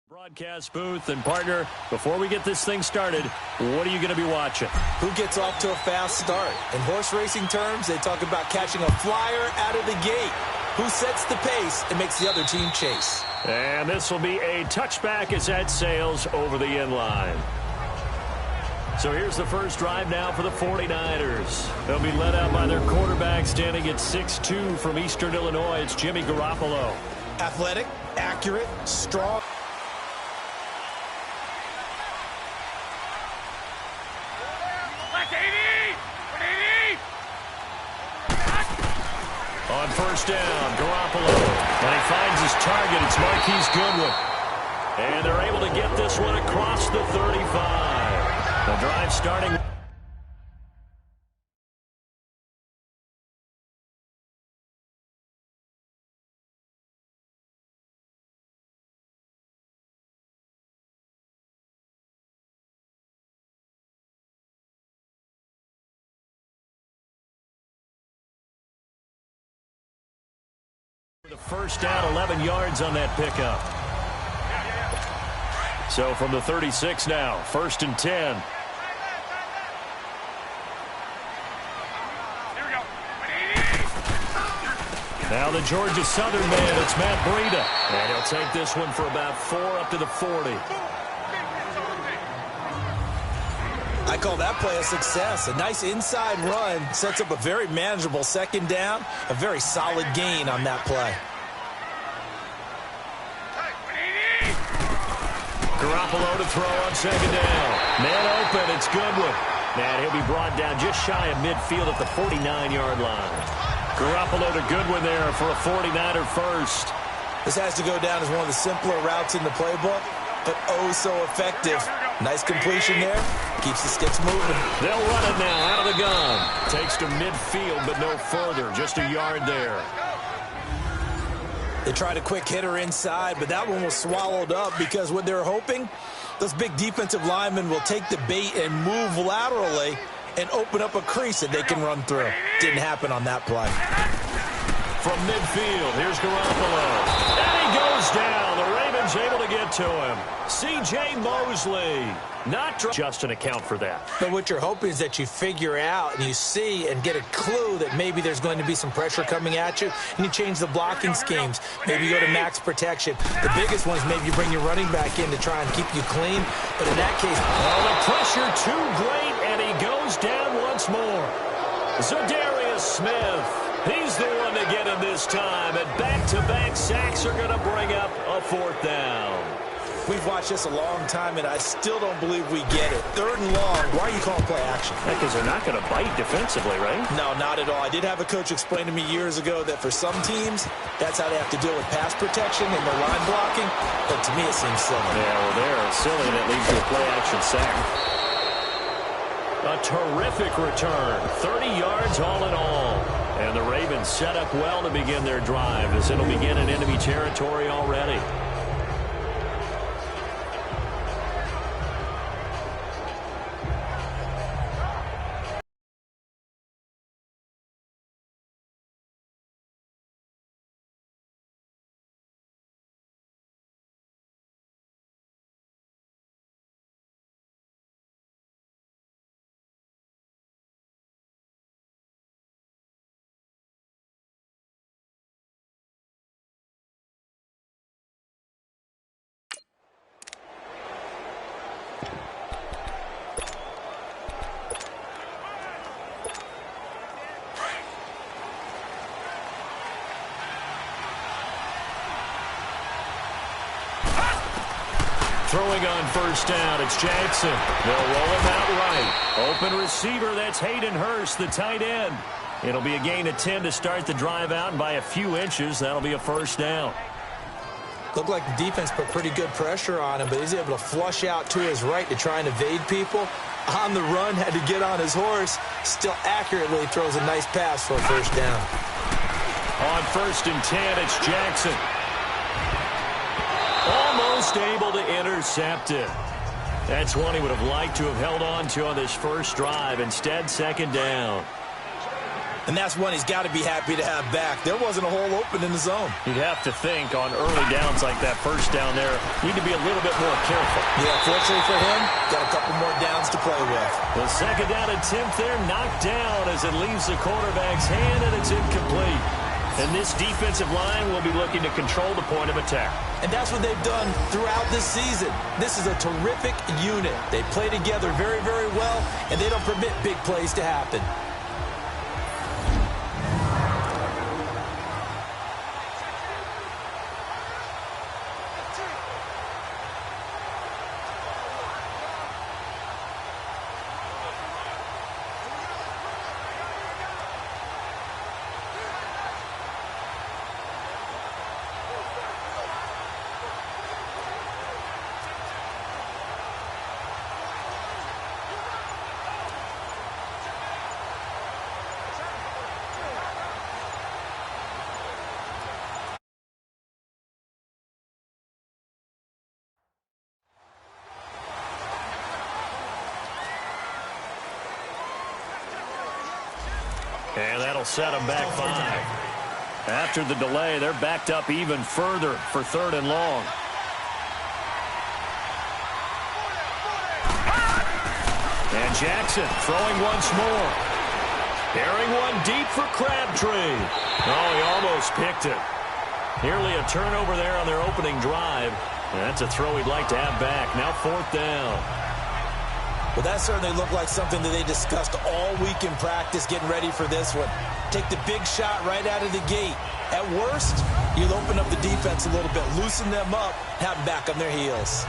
Broadcast booth and partner, before we get this thing started, what are you going to be watching? Who gets off to a fast start? In horse racing terms, they talk about catching a flyer out of the gate. Who sets the pace and makes the other team chase? And this will be a touchback as that sails over the inline. So here's the first drive now for the 49ers. They'll be led out by their quarterback standing at 6'2" from Eastern Illinois. It's Jimmy Garoppolo. Athletic, accurate, strong. On first down, Garoppolo. And he finds his target. It's Marquise Goodwin. And they're able to get this one across the 35. The drive starting. The first down, 11 yards on that pickup. So from the 36 now, 1st and 10. Now the Georgia Southern man, it's Matt Breida. And he'll take this one for about 4 up to the 40. I call that play a success. A nice inside run sets up a very manageable second down. A very solid gain on that play. Garoppolo to throw on second down. Man open, it's Goodwin. And he'll be brought down just shy of midfield at the 49-yard line. Garoppolo to Goodwin there for a 49er first. This has to go down as one of the simpler routes in the playbook, but oh so effective. Nice completion there. Keeps the sticks moving. They'll run it now out of the gun. Takes to midfield, but no further. Just a yard there. They tried a quick hitter inside, but that one was swallowed up because what they're hoping, those big defensive linemen will take the bait and move laterally and open up a crease that they can run through. Didn't happen on that play. From midfield, here's Garoppolo. And he goes down. The Ravens able to get to him. C.J. Mosley. Not just an account for that. But what you're hoping is that you figure out and you see and get a clue that maybe there's going to be some pressure coming at you, and you change the blocking schemes. Maybe you go to max protection. The biggest one is maybe you bring your running back in to try and keep you clean. But in that case, the pressure too great, and he goes down once more. Zadarius Smith. He's the one to get him this time, and back-to-back sacks are going to bring up a 4th down. We've watched this a long time, and I still don't believe we get it. 3rd and long. Why are you calling play action? Because they're not going to bite defensively, right? No, not at all. I did have a coach explain to me years ago that for some teams, that's how they have to deal with pass protection and their line blocking. But to me, it seems silly. Yeah, well, they're silly, and it leads to a play-action sack. A terrific return. 30 yards all in all. And the Ravens set up well to begin their drive as it'll begin in enemy territory already. Throwing on first down, it's Jackson. They'll roll him out right. Open receiver, that's Hayden Hurst, the tight end. It'll be a gain of 10 to start the drive out, and by a few inches, that'll be a 1st down. Looked like the defense put pretty good pressure on him, but he's able to flush out to his right to try and evade people. On the run, had to get on his horse. Still accurately throws a nice pass for a 1st down. On 1st and 10, it's Jackson. Almost able to intercept it. That's one he would have liked to have held on to on this first drive. Instead, 2nd down. And that's one he's got to be happy to have back. There wasn't a hole open in the zone. You'd have to think on early downs like that first down there, need to be a little bit more careful. Yeah, fortunately for him, got a couple more downs to play with. The second down attempt there knocked down as it leaves the quarterback's hand, and it's incomplete. And this defensive line will be looking to control the point of attack. And that's what they've done throughout this season. This is a terrific unit. They play together very, very well, and they don't permit big plays to happen. And that'll set them back 5. After the delay, they're backed up even further for 3rd and long. And Jackson throwing once more. Airing one deep for Crabtree. Oh, he almost picked it. Nearly a turnover there on their opening drive. And that's a throw he'd like to have back. Now 4th down. Well, that certainly looked like something that they discussed all week in practice getting ready for this one. Take the big shot right out of the gate. At worst, you'll open up the defense a little bit, loosen them up, have them back on their heels.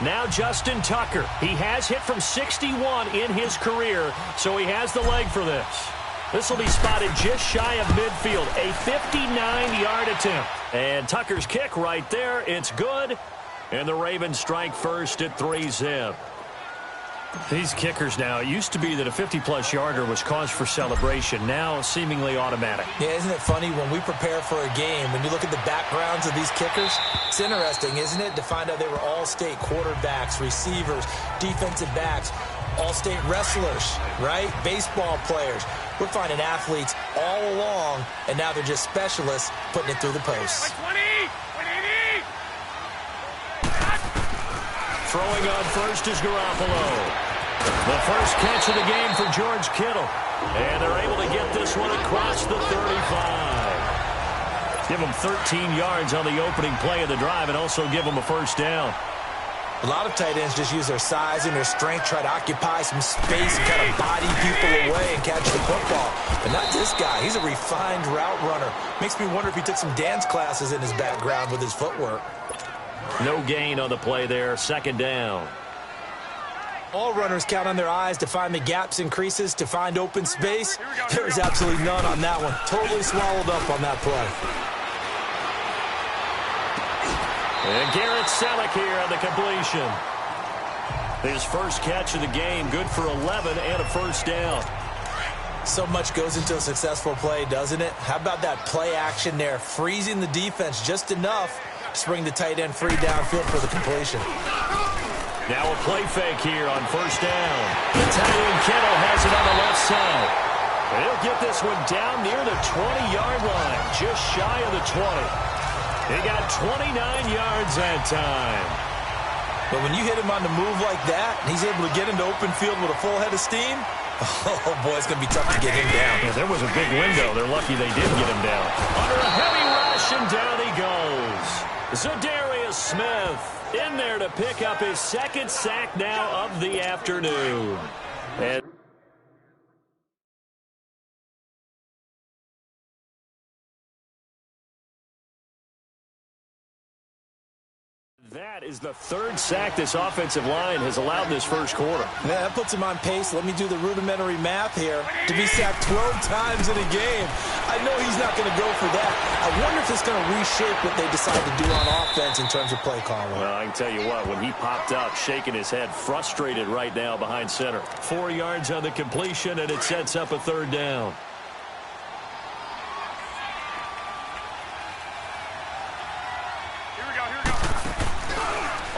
Now Justin Tucker. He has hit from 61 in his career, so he has the leg for this. This will be spotted just shy of midfield, a 59-yard attempt. And Tucker's kick right there, it's good. And the Ravens strike first at 3-zip. These kickers now, it used to be that a 50-plus yarder was cause for celebration, now seemingly automatic. Yeah, isn't it funny when we prepare for a game, when you look at the backgrounds of these kickers, it's interesting, isn't it, to find out they were all-state quarterbacks, receivers, defensive backs, all-state wrestlers, right? Baseball players. We're finding athletes all along, and now they're just specialists putting it through the posts. Throwing on first is Garoppolo. The first catch of the game for George Kittle. And they're able to get this one across the 35. Give them 13 yards on the opening play of the drive and also give them a first down. A lot of tight ends just use their size and their strength, try to occupy some space and kind of body people away and catch the football. But not this guy. He's a refined route runner. Makes me wonder if he took some dance classes in his background with his footwork. No gain on the play there. 2nd down. All runners count on their eyes to find the gaps and creases, to find open space. There's absolutely none on that one. Totally swallowed up on that play. And Garrett Selleck here on the completion. His first catch of the game, good for 11 and a first down. So much goes into a successful play, doesn't it? How about that play action there, freezing the defense just enough to bring the tight end free downfield for the completion. Now a play fake here on first down. Italian Kittle has it on the left side. And he'll get this one down near the 20-yard line, just shy of the 20. He got 29 yards that time. But when you hit him on the move like that, and he's able to get into open field with a full head of steam, oh, boy, it's going to be tough to get him down. Yeah, there was a big window. They're lucky they did get him down. Under a heavy rush, and down he goes. Zadarius Smith in there to pick up his 2nd sack now of the afternoon. And that is the 3rd sack this offensive line has allowed this first quarter. Yeah, that puts him on pace. Let me do the rudimentary math here. To be sacked 12 times in a game. I know he's not going to go for that. I wonder if it's going to reshape what they decide to do on offense in terms of play calling. Well, I can tell you what, when he popped up, shaking his head, frustrated right now behind center. 4 yards on the completion, and it sets up a 3rd down.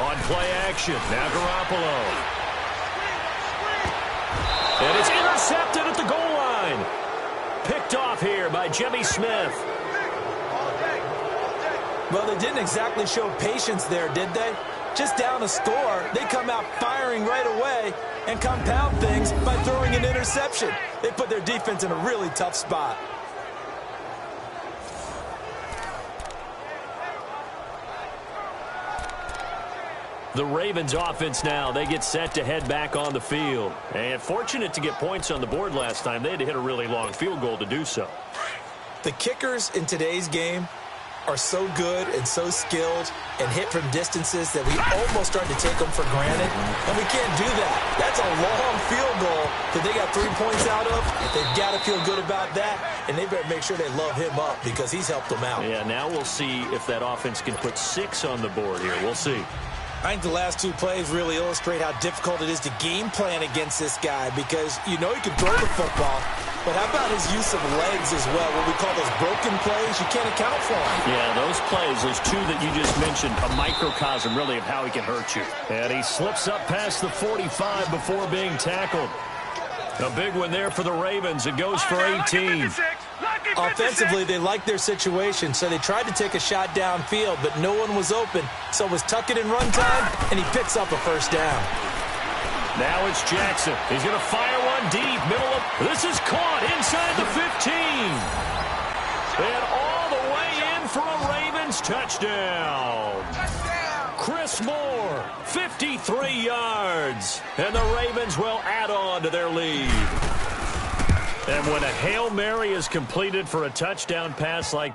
On play action, now Garoppolo. And it's intercepted at the goal line. Picked off here by Jimmy Smith. Well, they didn't exactly show patience there, did they? Just down a score, they come out firing right away and compound things by throwing an interception. They put their defense in a really tough spot. The Ravens offense now, they get set to head back on the field. And fortunate to get points on the board last time. They had to hit a really long field goal to do so. The kickers in today's game are so good and so skilled and hit from distances that we almost start to take them for granted. And we can't do that. That's a long field goal that they got 3 points out of. They've got to feel good about that, and they better make sure they love him up because he's helped them out. Yeah, now we'll see if that offense can put 6 on the board here. We'll see. I think the last 2 plays really illustrate how difficult it is to game plan against this guy because you know he can throw the football, but how about his use of legs as well? What we call those broken plays, you can't account for them. Yeah, those plays, those 2 that you just mentioned, a microcosm really of how he can hurt you. And he slips up past the 45 before being tackled. A big one there for the Ravens. It goes for 18. Offensively, they liked their situation, so they tried to take a shot downfield, but no one was open. So it was tuck it in run time, and he picks up a first down. Now it's Jackson. He's going to fire one deep. Middle of. This is caught inside the 15. And all the way in for a Ravens touchdown. Chris Moore, 53 yards. And the Ravens will add on to their lead. And when a Hail Mary is completed for a touchdown pass like